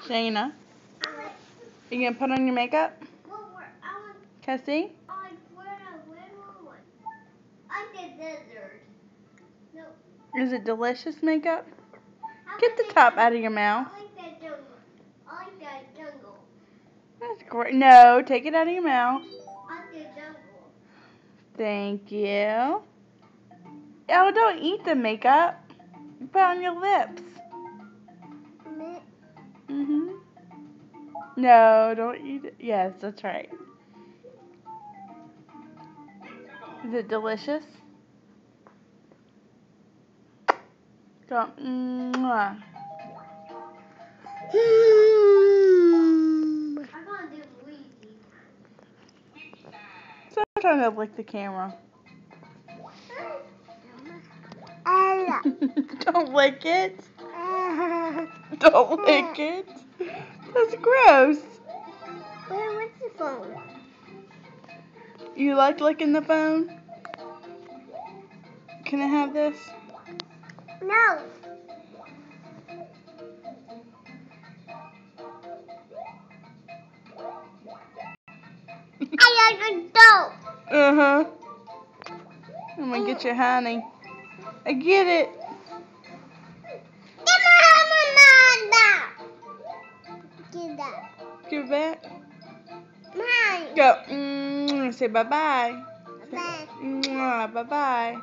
Shayna, you gonna put on your makeup? Can I see? Is it delicious makeup? Get the top out of your mouth. I like that jungle. That's great. No, take it out of your mouth. I like the jungle. Thank you. Oh, don't eat the makeup. You put it on your lips. No, don't eat it. Yes, that's right. Is it delicious? Go. Mwah. I'm gonna do Luigi. So I'm trying to lick the camera. Don't lick it. Don't lick it. That's gross. What's the phone? You like licking the phone? Can I have this? No. I like a dope. Uh-huh. I'm gonna get your honey. I get it. Give that. Give it back. Mine. Go. Say bye-bye. Bye. Bye-bye.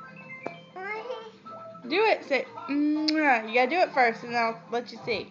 Do it. Say, you gotta do it first, and I'll let you see.